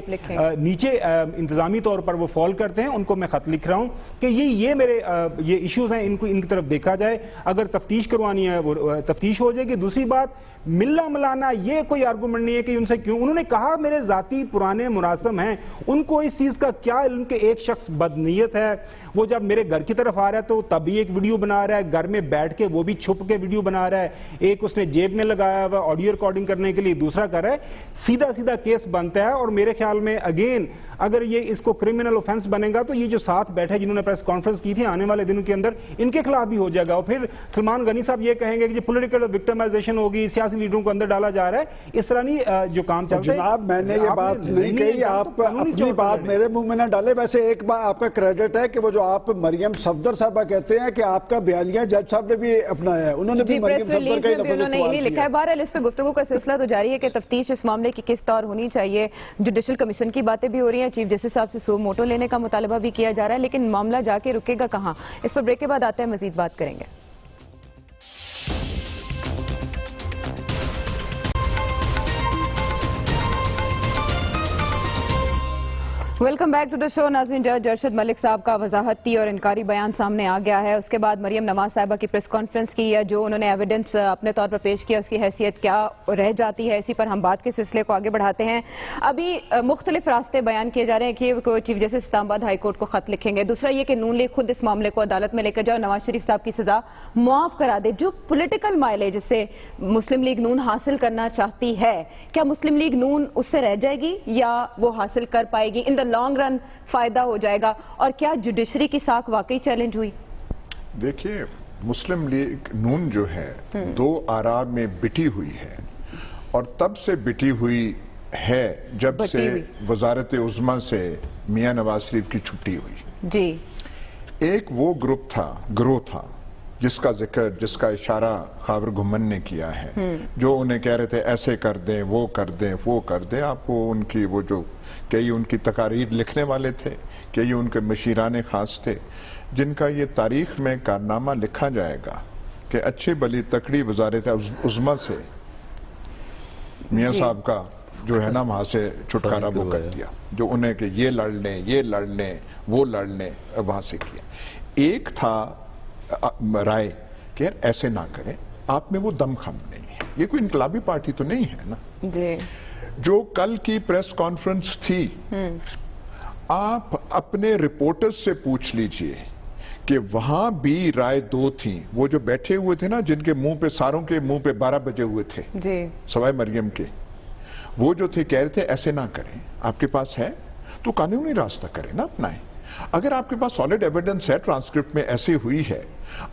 نیچے انتظامی طور پر وہ فال کرتے ہیں, ان کو میں خط لکھ رہا ہوں کہ یہ میرے یہ ایشوز ہیں, ان کی طرف دیکھا جائے. اگر تفتیش کروانی ہے وہ تفتیش ہو جائے گی. دوسری بات, ملنا ملانا یہ کوئی آرگومنٹ نہیں ہے کہ ان سے کیوں. انہوں نے کہا میرے ذاتی پرانے مراسم ہیں, ان کو اس چیز کا کیا علم کہ ایک شخص بدنیت ہے, وہ جب میرے گھر کی طرف آ رہا ہے تو تبھی ایک ویڈیو بنا رہا ہے, گھر میں بیٹھ کے وہ بھی چھپ کے ویڈیو بنا رہا ہے, ایک اس نے جیب میں لگایا ہوا آڈیو ریکارڈنگ کرنے کے لیے, دوسرا کر رہا ہے. سیدھا سیدھا کیس بنتا ہے. اور میرے خیال میں اگین اگر یہ اس کو کرمنل اوفینس بنے گا تو یہ جو ساتھ بیٹھے جنہوں نے پریس کانفرنس کی تھی آنے والے دنوں کے اندر ان کے خلاف بھی ہو جائے گا. اور پھر سلمان غنی صاحب یہ کہیں گے کہ پولیٹیکل وکٹمائزیشن ہوگی, سیاسی لیڈروں کو اندر ڈالا جا رہا ہے. اس طرح نہیں جو کام چلتا ہے. جناب میں نے یہ بات نہیں کہی, آپ اپنی بات میرے منہ میں نہ ڈالے. ویسے ایک بات آپ کا کریڈٹ ہے کہ وہ جو آپ مریم صفدر صاحبہ کہتے ہیں کہ آپ کا بیانیہ جج صاحب نے بھی اپنایا ہے, انہوں نے بھی مریم صفدر کا ہی لفظ استعمال کیا. لکھا ہے. بہرحال اس پہ گفتگو کا سلسلہ تو جاری ہے کہ تفتیش اس معاملے کی کس طور ہونی چاہیے. جوڈیشل کمیشن کی باتیں بھی ہو رہی ہیں, چیف جسٹس صاحب سے سو موٹو لینے کا مطالبہ بھی کیا جا رہا ہے, لیکن معاملہ جا کے رکے گا کہاں؟ اس پر بریک کے بعد آتے ہیں, مزید بات کریں گے. ویلکم بیک ٹو دا شو. ناظرین, جج ارشد ملک صاحب کا وضاحتی اور انکاری بیان سامنے آ گیا ہے. اس کے بعد مریم نواز صاحبہ کی پریس کانفرنس کی ہے, جو انہوں نے ایویڈنس اپنے طور پر پیش کیا, اس کی حیثیت کیا رہ جاتی ہے, اسی پر ہم بات کے سلسلے کو آگے بڑھاتے ہیں. ابھی مختلف راستے بیان کیے جا رہے ہیں کہ چیف جسٹس اسلام آباد ہائی کورٹ کو خط لکھیں گے. دوسرا یہ کہ نون لیگ خود اس معاملے کو عدالت میں لے کر جائے, نواز شریف صاحب کی سزا معاف کرا دے. جو پولیٹیکل مائلیج سے مسلم لیگ نون حاصل کرنا چاہتی ہے, کیا مسلم لیگ نون اس سے رہ جائے گی یا وہ حاصل کر پائے گی؟ ان دا لانگ رن فائدہ ہو جائے گا. اور کیا جوڈیشری کی ساکھ واقعی چیلنج ہوئی؟ دیکھیے, مسلم لیگ نون جو ہے دو آراء میں بٹی ہوئی ہے, اور تب سے بٹی ہوئی ہے جب سے وزارت عظمیٰ سے میاں نواز شریف کی چھٹی ہوئی. جی, ایک وہ گروہ تھا جس کا ذکر, جس کا اشارہ خاور گھمن نے کیا ہے, جو انہیں کہہ رہے تھے ایسے کر دیں, وہ کر دیں, وہ کر دیں. آپ کو ان کی وہ جو کئی ان کی تقاریر لکھنے والے تھے, کئی ان کے مشیران خاص تھے, جن کا یہ تاریخ میں کارنامہ لکھا جائے گا کہ اچھی بلی تکڑی وزارت عظمیٰ سے میاں صاحب کا جو ہے نا وہاں سے چھٹکارا وہ کر دیا, جو انہیں کہ یہ لڑ لیں, یہ لڑ لیں, وہ لڑ لیں, وہاں سے کیا. ایک تھا رائے کہ یار ایسے نہ کریں, آپ میں وہ دم خم نہیں ہے. یہ کوئی انقلابی پارٹی تو نہیں ہے نا. جی, جو کل کی پریس کانفرنس تھی, آپ اپنے رپورٹرز سے پوچھ لیجئے کہ وہاں بھی رائے دو تھیں. وہ جو بیٹھے ہوئے تھے نا, جن کے منہ پہ, ساروں کے منہ پہ 12 بجے ہوئے تھے, جی, سوائے مریم کے, وہ جو تھے کہہ رہے تھے ایسے نہ کریں. آپ کے پاس ہے تو قانونی راستہ کریں نا, اپنائیں. اگر آپ کے پاس سالڈ ایویڈنس ہے, ٹرانسکرپٹ میں ایسے ہوئی ہے,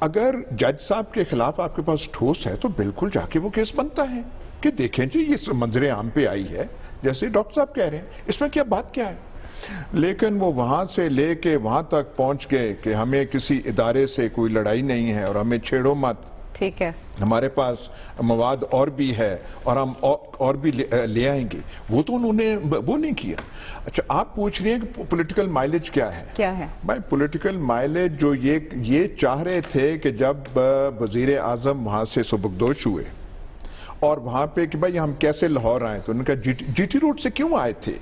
اگر جج صاحب کے خلاف آپ کے پاس ٹھوس ہے, تو بالکل جا کے وہ کیس بنتا ہے کہ دیکھیں جی یہ منظر عام پہ آئی ہے, جیسے ڈاکٹر صاحب کہہ رہے ہیں, اس میں کیا بات کیا ہے. لیکن وہ وہاں سے لے کے وہاں تک پہنچ گئے کہ ہمیں کسی ادارے سے کوئی لڑائی نہیں ہے اور ہمیں چھیڑو مت, ٹھیک ہے, ہمارے پاس مواد اور بھی ہے اور ہم اور بھی لے آئیں گے. وہ تو انہوں نے وہ نہیں کیا. اچھا, آپ پوچھ رہے ہیں کہ پولیٹیکل مائلیج کیا ہے. بھائی پولیٹیکل مائلیج جو یہ چاہ رہے تھے کہ جب وزیر اعظم وہاں سے سبکدوش ہوئے اور وہاں پہ کہ بھائی ہم کیسے لاہور آئے, تو انہوں نے کہا جی ٹی روڈ سے کیوں آئے تھے.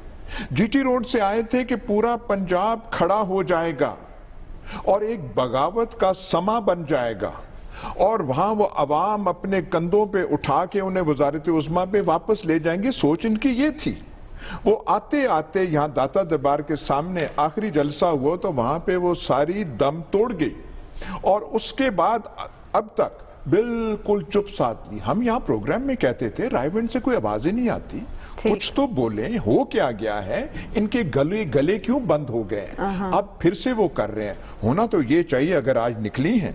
جی ٹی روڈ سے آئے تھے کہ پورا پنجاب کھڑا ہو جائے گا اور ایک بغاوت کا سما بن جائے گا, اور وہاں وہ عوام اپنے کندھوں پہ اٹھا کے انہیں وزارت عظمیٰ پہ واپس لے جائیں گے. سوچ ان کی یہ تھی. وہ آتے آتے یہاں داتا دربار کے سامنے آخری جلسہ ہوا تو وہاں پہ وہ ساری دم توڑ گئی, اور اس کے بعد اب تک بالکل چپ سادھ لی. ہم یہاں پروگرام میں کہتے تھے رائے ونڈ سے کوئی آوازیں نہیں آتی, کچھ تو بولیں, ہو کیا گیا ہے, ان کے گلے کیوں بند ہو گئے ہیں. اب پھر سے وہ کر رہے ہیں. ہونا تو یہ چاہیے اگر آج نکلی ہیں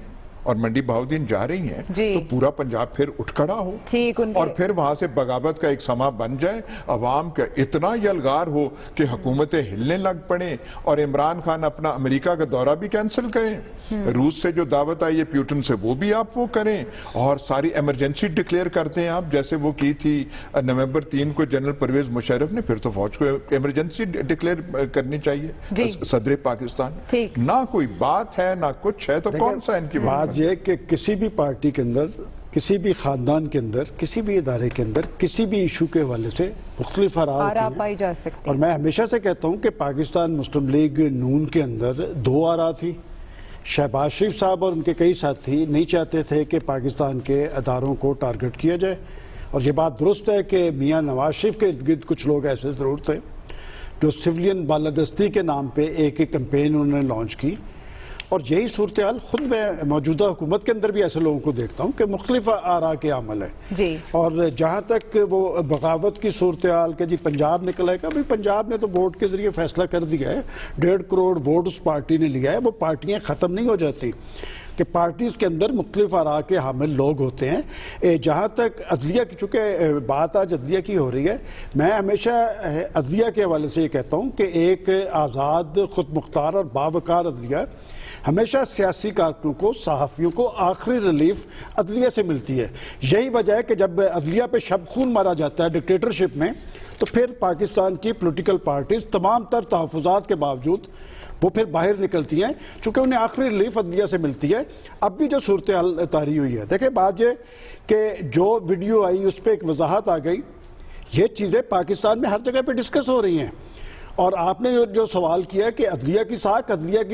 اور منڈی بہاؤدین جا رہی ہیں جی. تو پورا پنجاب پھر اٹھ کھڑا ہو ٹھیک اور پھر وہاں سے بغاوت کا ایک سما بن جائے, عوام کا اتنا یلغار ہو کہ حکومتیں ہلنے لگ پڑیں اور عمران خان اپنا امریکہ کا دورہ بھی کینسل کریں, روس سے جو دعوت آئی ہے پیوٹن سے وہ بھی آپ وہ کریں, اور ساری ایمرجنسی ڈکلیئر کرتے ہیں آپ جیسے وہ کی تھی نومبر 3 کو جنرل پرویز مشرف نے. پھر تو فوج کو ایمرجنسی ڈکلیئر کرنی چاہیے صدر پاکستان. نہ کوئی بات ہے نہ کچھ ہے, تو کون سا ان کی بات یہ کہ کسی بھی پارٹی کے اندر, کسی بھی خاندان کے اندر, کسی بھی ادارے کے اندر کسی بھی ایشو کے حوالے سے مختلف آراء پائی جا سکتی, اور میں ہمیشہ سے کہتا ہوں کہ پاکستان مسلم لیگ نون کے اندر 2 آراء تھی. شہباز شریف صاحب اور ان کے کئی ساتھی نہیں چاہتے تھے کہ پاکستان کے اداروں کو ٹارگٹ کیا جائے, اور یہ بات درست ہے کہ میاں نواز شریف کے ارد گرد کچھ لوگ ایسے ضرور تھے جو سویلین بالادستی کے نام پہ ایک کیمپین انہوں نے لانچ کی, اور یہی صورتحال خود میں موجودہ حکومت کے اندر بھی ایسے لوگوں کو دیکھتا ہوں کہ مختلف آراء کے عمل ہے جی. اور جہاں تک وہ بغاوت کی صورتحال کہ جی پنجاب نکلا ہے, کہ پنجاب نے تو ووٹ کے ذریعے فیصلہ کر دیا ہے, 1.5 کروڑ ووٹ اس پارٹی نے لیا ہے. وہ پارٹیاں ختم نہیں ہو جاتی کہ پارٹیز کے اندر مختلف آراء کے حامل لوگ ہوتے ہیں. جہاں تک عدلیہ کی, چونکہ بات آج عدلیہ کی ہو رہی ہے, میں ہمیشہ عدلیہ کے حوالے سے یہ کہتا ہوں کہ ایک آزاد, خود مختار اور باوقار عدلیہ ہمیشہ سیاسی کارکنوں کو, صحافیوں کو آخری ریلیف عدلیہ سے ملتی ہے. یہی وجہ ہے کہ جب عدلیہ پہ شب خون مارا جاتا ہے ڈکٹیٹرشپ میں, تو پھر پاکستان کی پولیٹیکل پارٹیز تمام تر تحفظات کے باوجود وہ پھر باہر نکلتی ہیں, چونکہ انہیں آخری ریلیف عدلیہ سے ملتی ہے. اب بھی جو صورتحال طاری ہوئی ہے, دیکھیں بات یہ کہ جو ویڈیو آئی اس پہ ایک وضاحت آ گئی, یہ چیزیں پاکستان میں ہر جگہ پہ ڈسکس ہو رہی ہیں. اور آپ نے جو سوال کیا کہ عدلیہ کی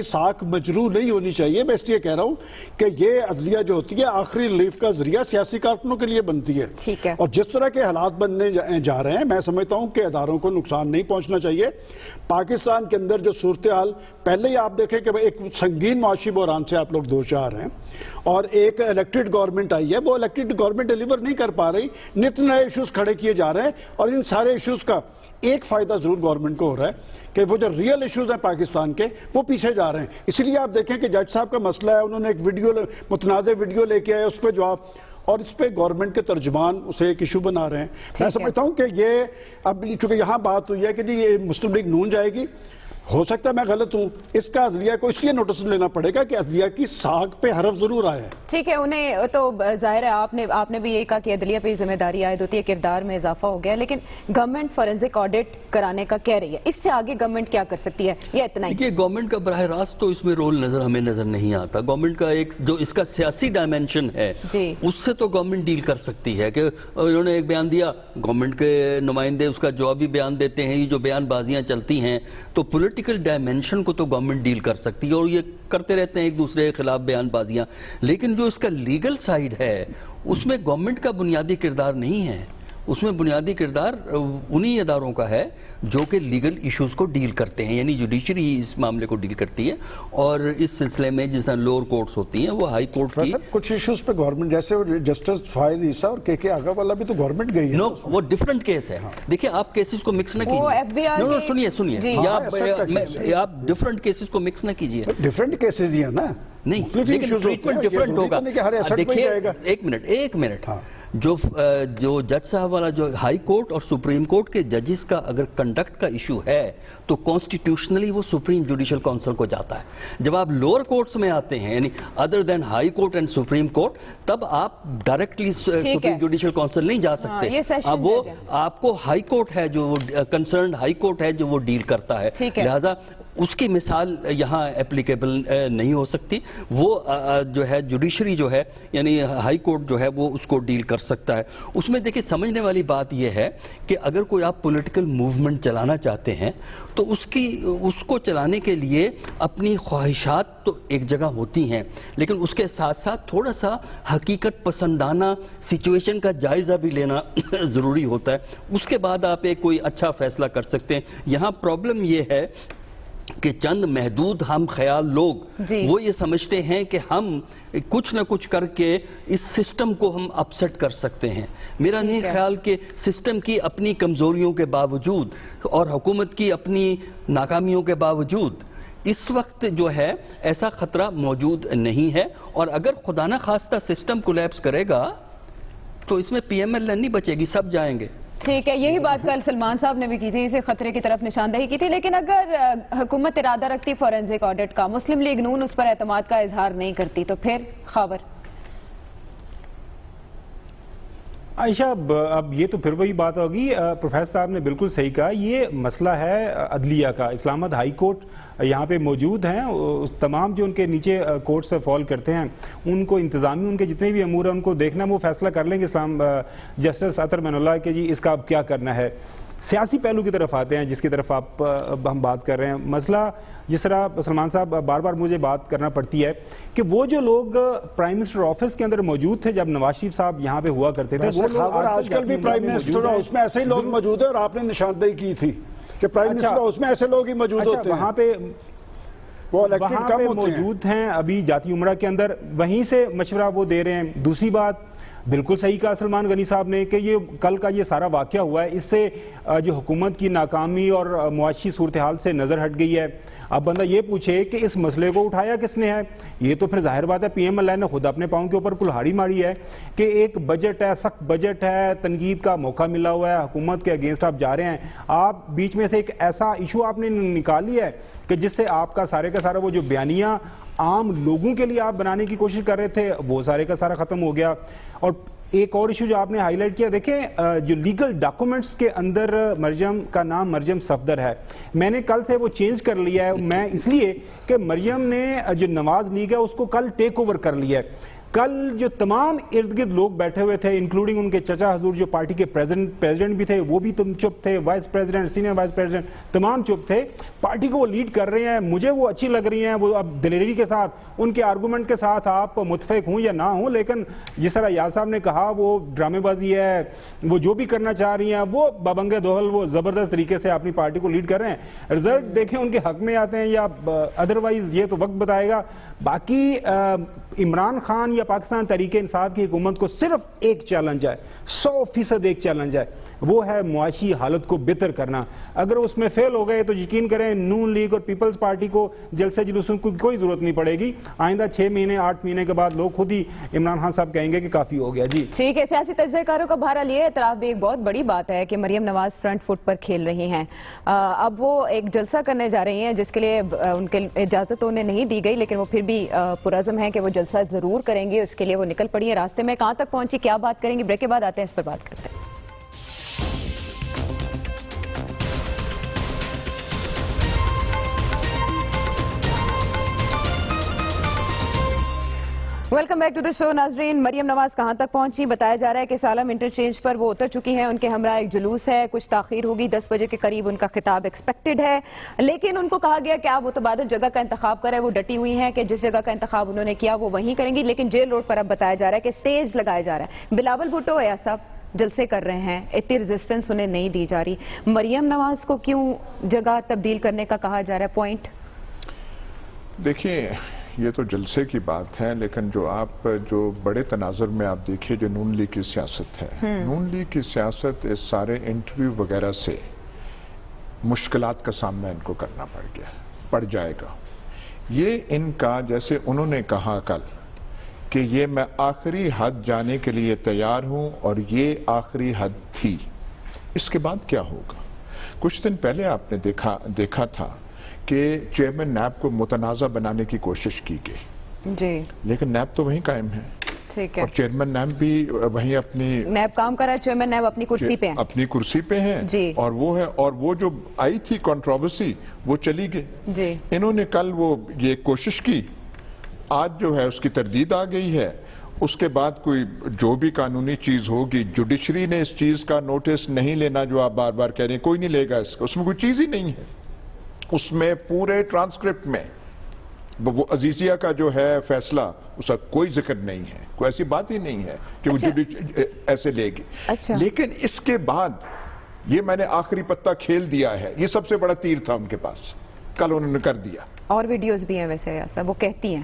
ساکھ مجروح نہیں ہونی چاہیے, میں اس لیے کہہ رہا ہوں کہ یہ عدلیہ جو ہوتی ہے آخری ریلیف کا ذریعہ سیاسی کارکنوں کے لیے بنتی ہے. اور جس طرح کے حالات بننے جا رہے ہیں, میں سمجھتا ہوں کہ اداروں کو نقصان نہیں پہنچنا چاہیے. پاکستان کے اندر جو صورتحال پہلے ہی آپ دیکھیں کہ ایک سنگین معاشی بحران سے آپ لوگ دوچار ہیں, اور ایک الیکٹڈ گورنمنٹ آئی ہے, وہ الیکٹڈ گورنمنٹ ڈیلیور نہیں کر پا رہی, نت نئے ایشوز کھڑے کیے جا رہے ہیں, اور ان سارے ایشوز کا ایک فائدہ ضرور گورنمنٹ کو ہو رہا ہے کہ وہ جو ریئل ایشوز ہیں پاکستان کے وہ پیچھے جا رہے ہیں. اسی لیے آپ دیکھیں کہ جج صاحب کا مسئلہ ہے, انہوں نے ایک متنازع ویڈیو لے کے آئے, اس پہ جواب, اور اس پہ گورنمنٹ کے ترجمان اسے ایک ایشو بنا رہے ہیں. میں سمجھتا ہوں کہ یہ اب چونکہ یہاں بات ہوئی ہے کہ جی یہ مسلم لیگ نون جائے گی, ہو سکتا ہے میں غلط ہوں, اس کا عدلیہ کو اس لیے نوٹس لینا پڑے گا کہ عدلیہ کی ساکھ پہ حرف ضرور آیا ہے. ٹھیک ہے, انہیں تو ظاہر ہے آپ نے بھی یہی کہا کہ عدلیہ پہ ذمہ داری عائد ہوتی ہے, کردار میں اضافہ ہو گیا, لیکن گورنمنٹ فورنزک آڈٹ کرانے کا کہہ رہی ہے, اس سے آگے گورنمنٹ کیا کر سکتی ہے, یہ اتنا ہی. گورنمنٹ کا براہ راست تو اس میں رول ہمیں نظر نہیں آتا. گورنمنٹ کا ایک جو اس کا سیاسی ڈائمینشن ہے اس سے تو گورنمنٹ ڈیل کر سکتی ہے, کہ انہوں نے ایک بیان دیا, گورنمنٹ کے نمائندے اس کا جوابی بیان دیتے ہیں, یہ جو بیان بازیاں چلتی ہیں تو پولیٹیکل ڈائمینشن کو تو گورنمنٹ ڈیل کر سکتی ہے, اور یہ کرتے رہتے ہیں ایک دوسرے کے خلاف بیان بازیاں, لیکن جو اس کا لیگل سائیڈ ہے اس میں گورنمنٹ کا بنیادی کردار نہیں ہے. اس میں بنیادی کردار انہی اداروں کا ہے جو کہ لیگل ایشوز کو ڈیل کرتے ہیں, یعنی جوڈیشری اس معاملے کو ڈیل کرتی ہے. اور اس سلسلے میں جس طرح لوور کورٹس ہوتی ہیں وہ ہائی کورٹ کی کچھ ایشوز پہ گورنمنٹ, جیسے جسٹس فائز عیسیٰ اور کے آغا والا بھی تو گورنمنٹ گئی ہے. نو, وہ ڈیفرنٹ کیس ہے. دیکھیں آپ کیسز کو مکس نہ کیجیے. نو سنیے, آپ ڈیفرنٹ کیسز کو مکس نہ کیجیے. ڈیفرنٹ کیسز ہی ہیں نا, نہیں, لیکن ٹریٹمنٹ ڈیفرنٹ ہوگا. دیکھیے ایک منٹ, جو جج صاحب والا جو ہائی کورٹ اور سپریم کورٹ کے ججز کا اگر کنڈکٹ کا ایشو ہے تو کانسٹیٹیوشنلی وہ سپریم جوڈیشل کونسل کو جاتا ہے. جب آپ لوور کورٹس میں آتے ہیں, یعنی other than high court and supreme court, تب آپ ڈائریکٹلی سپریم جوڈیشل کونسل نہیں جا سکتے. اب وہ آپ کو ہائی کورٹ ہے جو کنسرنڈ ہائی کورٹ ہے جو وہ ڈیل کرتا ہے, لہذا اس کی مثال یہاں اپلیکیبل نہیں ہو سکتی. وہ جو ہے جوڈیشری جو ہے یعنی ہائی کورٹ جو ہے وہ اس کو ڈیل کر سکتا ہے. اس میں دیکھیں سمجھنے والی بات یہ ہے کہ اگر کوئی آپ پولیٹیکل موومنٹ چلانا چاہتے ہیں تو اس کو چلانے کے لیے اپنی خواہشات تو ایک جگہ ہوتی ہیں, لیکن اس کے ساتھ ساتھ تھوڑا سا حقیقت پسندانہ سچویشن کا جائزہ بھی لینا ضروری ہوتا ہے. اس کے بعد آپ ایک کوئی اچھا فیصلہ کر سکتے ہیں. یہاں پرابلم یہ ہے کہ چند محدود ہم خیال لوگ وہ یہ سمجھتے ہیں کہ ہم کچھ نہ کچھ کر کے اس سسٹم کو ہم اپسٹ کر سکتے ہیں. میرا نہیں خیال کہ سسٹم کی اپنی کمزوریوں کے باوجود اور حکومت کی اپنی ناکامیوں کے باوجود اس وقت جو ہے ایسا خطرہ موجود نہیں ہے، اور اگر خدا نہ خواستہ سسٹم کولیپس کرے گا تو اس میں پی ایم ایل این نہیں بچے گی، سب جائیں گے۔ ٹھیک ہے، یہی بات کل سلمان صاحب نے بھی کی تھی، اسے خطرے کی طرف نشاندہی کی تھی، لیکن اگر حکومت ارادہ رکھتی فورینزک آڈٹ کا، مسلم لیگ نون اس پر اعتماد کا اظہار نہیں کرتی، تو پھر خاور؟ عائشہ اب یہ تو پھر وہی بات ہوگی، پروفیسر صاحب نے بالکل صحیح کہا، یہ مسئلہ ہے عدلیہ کا۔ اسلام آباد ہائی کورٹ یہاں پہ موجود ہیں، تمام جو ان کے نیچے کورٹ سے فال کرتے ہیں ان کو انتظامی ان کے جتنے بھی امور ہیں ان کو دیکھنا، وہ فیصلہ کر لیں گے جسٹس عطر من اللہ کہ جی اس کا اب کیا کرنا ہے۔ سیاسی پہلو کی طرف آتے ہیں جس کی طرف ہم بات کر رہے ہیں۔ مسئلہ جس طرح سلمان صاحب بار بار مجھے بات کرنا پڑتی ہے کہ وہ جو لوگ پرائم منسٹر آفس کے اندر موجود تھے جب نواز شریف صاحب یہاں پہ ہوا کرتے تھے، وہ لوگ آج کل بھی پرائم منسٹر ہاؤس میں ایسے ہی لوگ موجود ہیں، اور آپ نے نشاندہی کی تھی کہ پرائم منسٹر ہاؤس میں ایسے لوگ ہی موجود ہوتے ہیں، وہاں پہ وہ الیکٹڈ کم ہوتے ہیں، موجود ہیں ابھی جاتی عمرہ کے اندر، وہیں سے مشورہ وہ دے رہے ہیں۔ دوسری بات بالکل صحیح کہا سلمان غنی صاحب نے کہ یہ کل کا یہ سارا واقعہ ہوا ہے، اس سے جو حکومت کی ناکامی اور معاشی صورتحال سے نظر ہٹ گئی ہے۔ اب بندہ یہ پوچھے کہ اس مسئلے کو اٹھایا کس نے ہے، یہ تو پھر ظاہر بات ہے پی ایم ایل این نے خود اپنے پاؤں کے اوپر کلہاڑی ماری ہے کہ ایک بجٹ ہے، سخت بجٹ ہے، تنقید کا موقع ملا ہوا ہے، حکومت کے اگینسٹ آپ جا رہے ہیں، آپ بیچ میں سے ایک ایسا ایشو آپ نے نکالی ہے کہ جس سے آپ کا سارے کا سارا وہ جو بیانیہ عام لوگوں کے لیے آپ بنانے کی کوشش کر رہے تھے وہ سارے کا سارا ختم ہو گیا۔ اور ایک اور ایشو جو آپ نے ہائی لائٹ کیا، دیکھیں جو لیگل ڈاکومنٹس کے اندر مریم کا نام مریم صفدر ہے، میں نے کل سے وہ چینج کر لیا ہے، میں اس لیے کہ مریم نے جو نواز لیگ ہے اس کو کل ٹیک اوور کر لیا ہے۔ کل جو تمام ارد گرد لوگ بیٹھے ہوئے تھے انکلوڈنگ ان کے چچا حضور جو پارٹی کے پریزیڈنٹ بھی تھے وہ بھی تم چپ تھے، vice president, senior vice president تمام چپ تھے، پارٹی کو وہ لیڈ کر رہے ہیں، مجھے وہ اچھی لگ رہی ہیں، وہ اب دلیری کے ساتھ ان کے آرگومنٹ کے ساتھ آپ متفق ہوں یا نہ ہوں، لیکن جس طرح یاد صاحب نے کہا وہ ڈرامے بازی ہے، وہ جو بھی کرنا چاہ رہی ہیں وہ بابنگ دوہل وہ زبردست طریقے سے اپنی پارٹی کو لیڈ کر رہے ہیں۔ رزلٹ دیکھیں ان کے حق میں آتے ہیں یا ادروائز یہ تو وقت بتائے گا۔ باقی عمران خان یا پاکستان تحریک انصاف کی حکومت کو صرف ایک چیلنج ہے، 100% ایک چیلنج ہے، وہ ہے معاشی حالت کو بہتر کرنا۔ اگر اس میں فیل ہو گئے تو یقین کریں نون لیگ اور پیپلز پارٹی کو جلسے جلوسوں کی کوئی ضرورت نہیں پڑے گی، آئندہ 6 مہینے 8 مہینے کے بعد لوگ خود ہی عمران خان صاحب کہیں گے کہ کافی ہو گیا۔ جی ٹھیک ہے، سیاسی تجزیہ کاروں کا بہرحال یہ اعتراف بھی ایک بہت بڑی بات ہے کہ مریم نواز فرنٹ فٹ پر کھیل رہی ہیں۔ اب وہ ایک جلسہ کرنے جا رہی ہیں جس کے لیے ان کے اجازت انہیں نہیں دی گئی، لیکن وہ پھر بھی پرعزم ہیں کہ وہ جلسہ ضرور کریں گے، اس کے لیے وہ نکل پڑی ہیں راستے میں۔ کہاں تک پہنچی، کیا بات کریں گی، بریک کے بعد آتے ہیں اس پر بات کرتے ہیں۔ ویلکم بیک ٹو دا شو ناظرین۔ مریم نواز کہاں تک پہنچی؟ بتایا جا رہا ہے کہ سالم انٹرچینج پر وہ اتر چکی ہیں، ان کے ہمراہ ایک جلوس ہے، کچھ تاخیر ہوگی، 10 بجے کے قریب ان کا خطاب ایکسپیکٹڈ ہے، لیکن ان کو کہا گیا کہ آپ متبادل جگہ کا انتخاب کریں۔ وہ ڈٹی ہوئی ہیں کہ جس جگہ کا انتخاب انہوں نے کیا وہ وہیں کریں گی، لیکن جیل روڈ پر اب بتایا جا رہا ہے کہ سٹیج لگایا جا رہا ہے۔ بلاول بھٹو ایسا صاحب جلسے کر رہے ہیں، اتنی ریزسٹنس انہیں نہیں دی جا رہی، مریم نواز کو کیوں جگہ تبدیل کرنے کا کہا جا رہا ہے؟ پوائنٹ دیکھیں، یہ تو جلسے کی بات ہے، لیکن جو بڑے تناظر میں آپ دیکھیں جو نون لیگ کی سیاست ہے، نون لیگ کی سیاست اس سارے انٹرویو وغیرہ سے مشکلات کا سامنا ان کو کرنا پڑ جائے گا۔ یہ ان کا، جیسے انہوں نے کہا کل کہ یہ میں آخری حد جانے کے لیے تیار ہوں اور یہ آخری حد تھی، اس کے بعد کیا ہوگا؟ کچھ دن پہلے آپ نے دیکھا تھا کہ چیئرمین نیب کو متنازع بنانے کی کوشش کی گئی، جی، لیکن نیب تو وہیں قائم ہے، ٹھیک ہے، اور چیئرمین نیب بھی وہیں اپنی نیب کام کر رہا ہے، چیئرمین نیب اپنی کرسی پہ ہیں، جی، اور وہ جو آئی تھی کنٹروورسی وہ چلی گئی، جی، انہوں نے کل وہ یہ کوشش کی، آج جو ہے اس کی تردید آ گئی ہے۔ اس کے بعد کوئی جو بھی قانونی چیز ہوگی، جوڈیشری نے اس چیز کا نوٹس نہیں لینا جو آپ بار بار کہہ رہے ہیں، کوئی نہیں لے گا اس میں کوئی چیز ہی نہیں ہے، اس میں پورے ٹرانسکرپٹ میں وہ عزیزیہ کا جو ہے فیصلہ اس کا کوئی ذکر نہیں ہے، کوئی ایسی بات ہی نہیں ہے کہ وہ ایسے لے گی، لیکن اس کے بعد یہ میں نے آخری پتہ کھیل دیا ہے، یہ سب سے بڑا تیر تھا ان کے پاس، کل انہوں نے کر دیا۔ اور ویڈیوز بھی ہیں ویسے ایسا وہ کہتی ہیں،